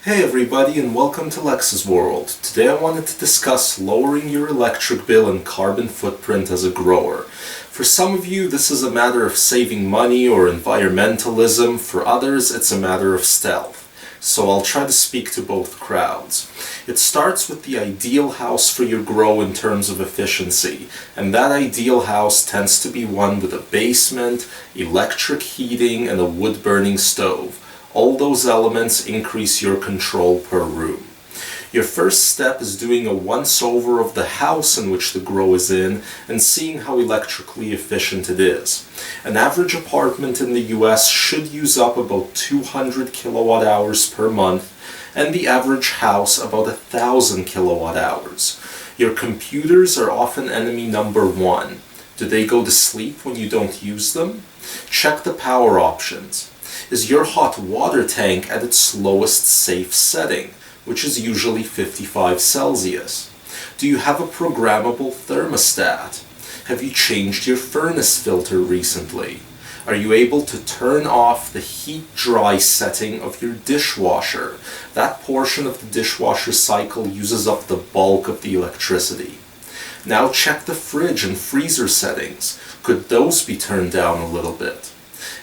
Hey everybody, and welcome to Lex's World. Today I wanted to discuss lowering your electric bill and carbon footprint as a grower. For some of you, this is a matter of saving money or environmentalism. For others, it's a matter of stealth. So I'll try to speak to both crowds. It starts with the ideal house for your grow in terms of efficiency, and that ideal house tends to be one with a basement, electric heating, and a wood-burning stove. All those elements increase your control per room. Your first step is doing a once-over of the house in which the grow is in and seeing how electrically efficient it is. An average apartment in the US should use up about 200 kilowatt hours per month, and the average house about 1,000 kilowatt hours. Your computers are often enemy number one. Do they go to sleep when you don't use them? Check the power options. Is your hot water tank at its lowest safe setting, which is usually 55 Celsius? Do you have a programmable thermostat? Have you changed your furnace filter recently? Are you able to turn off the heat-dry setting of your dishwasher? That portion of the dishwasher cycle uses up the bulk of the electricity. Now check the fridge and freezer settings. Could those be turned down a little bit?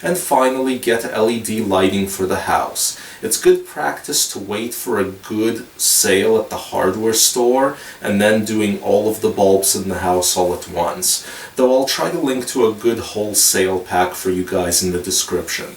And finally, get LED lighting for the house. It's good practice to wait for a good sale at the hardware store and then doing all of the bulbs in the house all at once, though I'll try to link to a good wholesale pack for you guys in the description.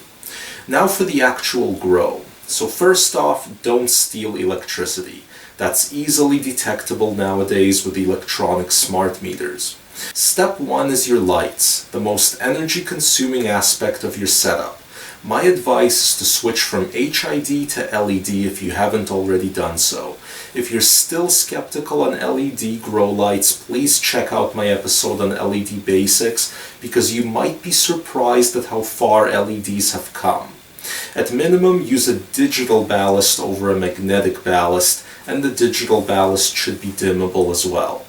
Now for the actual grow. So first off, don't steal electricity. That's easily detectable nowadays with electronic smart meters. Step 1 is your lights, the most energy-consuming aspect of your setup. My advice is to switch from HID to LED if you haven't already done so. If you're still skeptical on LED grow lights, please check out my episode on LED basics, because you might be surprised at how far LEDs have come. At minimum, use a digital ballast over a magnetic ballast, and the digital ballast should be dimmable as well.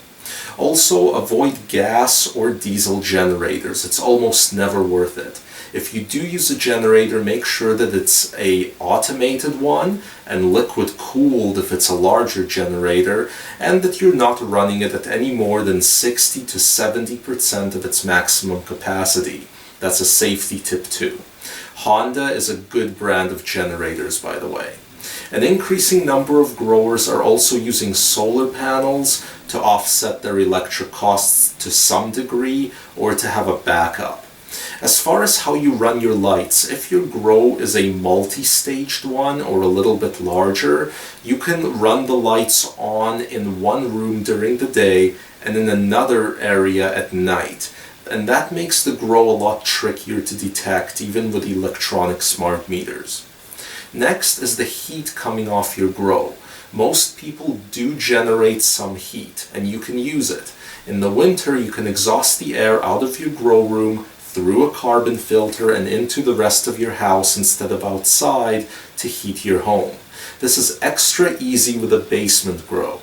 Also, avoid gas or diesel generators. It's almost never worth it. If you do use a generator, make sure that it's an automated one and liquid cooled if it's a larger generator, and that you're not running it at any more than 60 to 70% of its maximum capacity. That's a safety tip too. Honda is a good brand of generators, by the way. An increasing number of growers are also using solar panels to offset their electric costs to some degree, or to have a backup. As far as how you run your lights, if your grow is a multi-staged one or a little bit larger, you can run the lights on in one room during the day and in another area at night. And that makes the grow a lot trickier to detect, even with electronic smart meters. Next is the heat coming off your grow. Most people do generate some heat, and you can use it. In the winter, you can exhaust the air out of your grow room through a carbon filter and into the rest of your house instead of outside to heat your home. This is extra easy with a basement grow.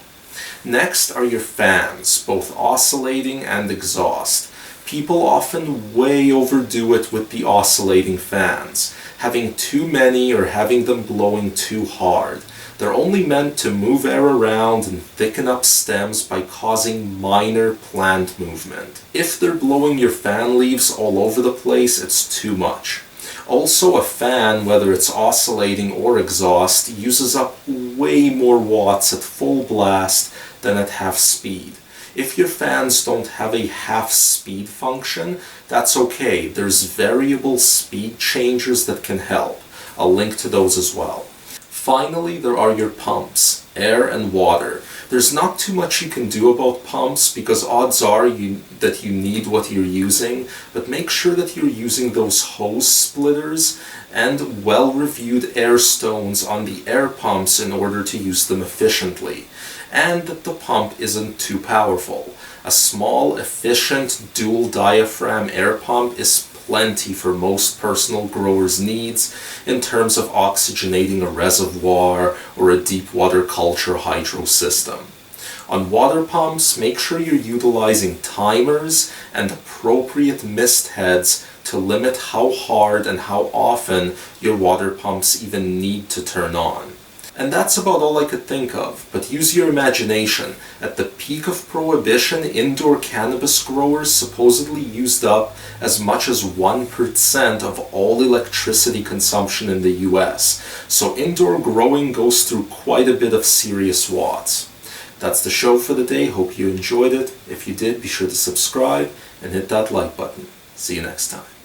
Next are your fans, both oscillating and exhaust. People often way overdo it with the oscillating fans, having too many or having them blowing too hard. They're only meant to move air around and thicken up stems by causing minor plant movement. If they're blowing your fan leaves all over the place, it's too much. Also, a fan, whether it's oscillating or exhaust, uses up way more watts at full blast than at half speed. If your fans don't have a half speed function, that's okay. There's variable speed changers that can help. I'll link to those as well. Finally, there are your pumps, air and water. There's not too much you can do about pumps because odds are that you need what you're using, but make sure that you're using those hose splitters and well-reviewed air stones on the air pumps in order to use them efficiently, and that the pump isn't too powerful. A small, efficient, dual diaphragm air pump is plenty for most personal growers' needs in terms of oxygenating a reservoir or a deep water culture hydro system. On water pumps, make sure you're utilizing timers and appropriate mist heads to limit how hard and how often your water pumps even need to turn on. And that's about all I could think of, but use your imagination. At the peak of prohibition, indoor cannabis growers supposedly used up as much as 1% of all electricity consumption in the US. So indoor growing goes through quite a bit of serious watts. That's the show for the day. Hope you enjoyed it. If you did, be sure to subscribe and hit that like button. See you next time.